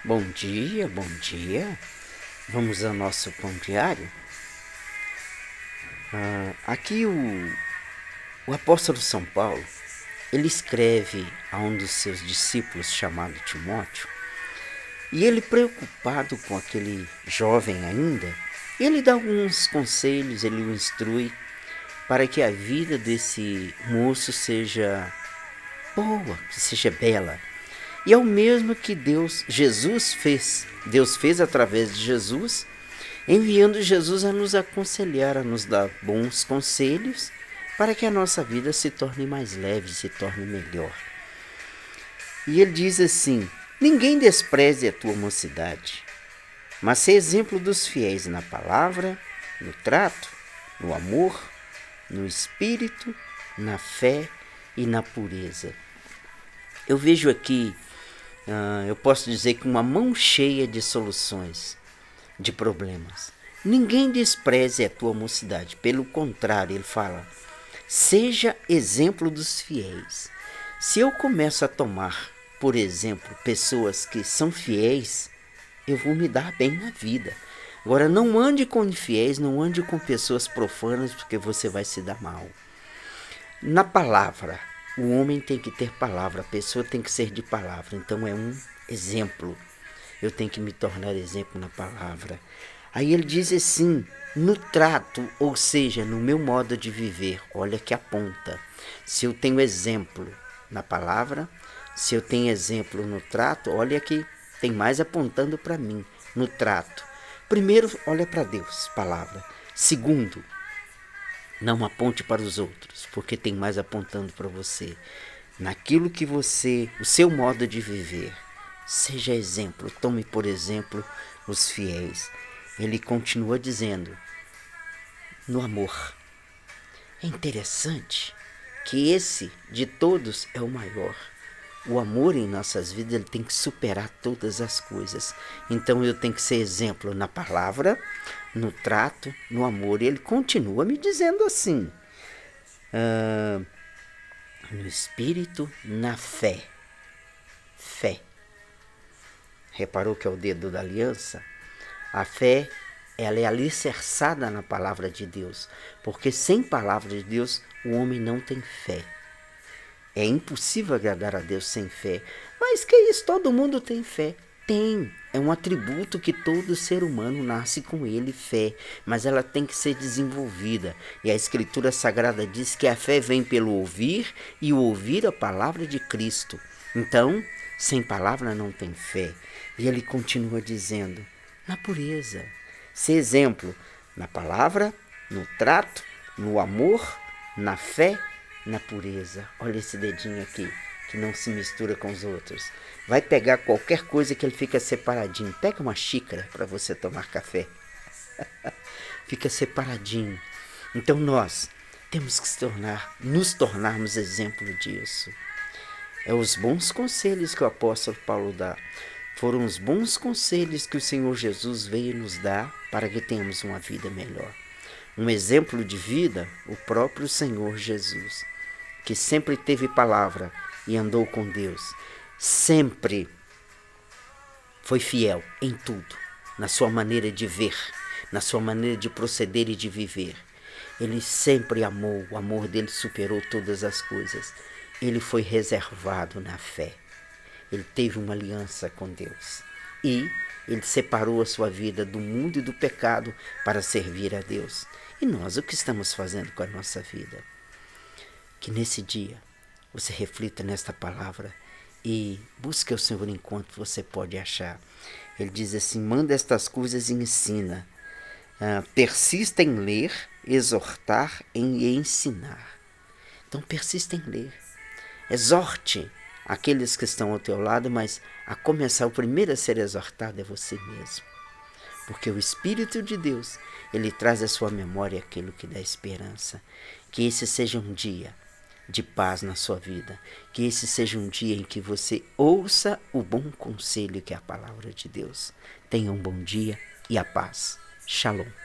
Bom dia, bom dia. Vamos ao nosso pão diário. Aqui o apóstolo São Paulo, ele escreve a um dos seus discípulos chamado Timóteo, e ele preocupado com aquele jovem ainda, ele dá alguns conselhos, ele o instrui para que a vida desse moço seja boa, que seja bela. E é o mesmo que Jesus fez. Deus fez através de Jesus, enviando Jesus a nos aconselhar, a nos dar bons conselhos, para que a nossa vida se torne mais leve, se torne melhor. E ele diz assim: ninguém despreze a tua mocidade, mas seja exemplo dos fiéis na palavra, no trato, no amor, no espírito, na fé e na pureza. Eu vejo aqui, eu posso dizer que uma mão cheia de soluções, de problemas. Ninguém despreze a tua mocidade, pelo contrário, ele fala, seja exemplo dos fiéis. Se eu começo a tomar, por exemplo, pessoas que são fiéis, eu vou me dar bem na vida. Agora, não ande com infiéis, não ande com pessoas profanas, porque você vai se dar mal. Na palavra, o homem tem que ter palavra, a pessoa tem que ser de palavra. Então é um exemplo. Eu tenho que me tornar exemplo na palavra. Aí ele diz assim, no trato, ou seja, no meu modo de viver, olha que aponta. Se eu tenho exemplo na palavra, se eu tenho exemplo no trato, olha que tem mais apontando para mim, no trato. Primeiro, olha para Deus, palavra. Segundo, não aponte para os outros, porque tem mais apontando para você. Naquilo que você, o seu modo de viver, seja exemplo, tome por exemplo os fiéis. Ele continua dizendo, no amor. É interessante que esse de todos é o maior. O amor em nossas vidas ele tem que superar todas as coisas. Então eu tenho que ser exemplo na palavra, no trato, no amor. E ele continua me dizendo assim, no espírito, na fé. Fé. Reparou que é o dedo da aliança? A fé, ela é alicerçada na palavra de Deus, porque sem palavra de Deus o homem não tem fé. É impossível agradar a Deus sem fé. Mas que isso? Todo mundo tem fé. Tem. É um atributo que todo ser humano nasce com ele, fé. Mas ela tem que ser desenvolvida. E a Escritura Sagrada diz que a fé vem pelo ouvir e o ouvir a palavra de Cristo. Então, sem palavra não tem fé. E ele continua dizendo, na pureza. Ser exemplo na palavra, no trato, no amor, na fé, na pureza. Olha esse dedinho aqui, que não se mistura com os outros. Vai pegar qualquer coisa que ele fica separadinho. Pega uma xícara para você tomar café. Fica separadinho. Então nós temos que nos tornarmos exemplo disso. É os bons conselhos que o apóstolo Paulo dá. Foram os bons conselhos que o Senhor Jesus veio nos dar para que tenhamos uma vida melhor. Um exemplo de vida, o próprio Senhor Jesus, que sempre teve palavra e andou com Deus. Sempre foi fiel em tudo, na sua maneira de ver, na sua maneira de proceder e de viver. Ele sempre amou, o amor dele superou todas as coisas. Ele foi reservado na fé. Ele teve uma aliança com Deus. E ele separou a sua vida do mundo e do pecado para servir a Deus. E nós, o que estamos fazendo com a nossa vida? Que nesse dia você reflita nesta palavra e busque o Senhor enquanto você pode achar. Ele diz assim, manda estas coisas e ensina. Persista em ler, exortar e ensinar. Então persista em ler. Exorte aqueles que estão ao teu lado, mas a começar, o primeiro a ser exortado é você mesmo. Porque o Espírito de Deus, ele traz à sua memória aquilo que dá esperança. Que esse seja um dia de paz na sua vida. Que esse seja um dia em que você ouça o bom conselho que é a palavra de Deus. Tenha um bom dia e a paz. Shalom.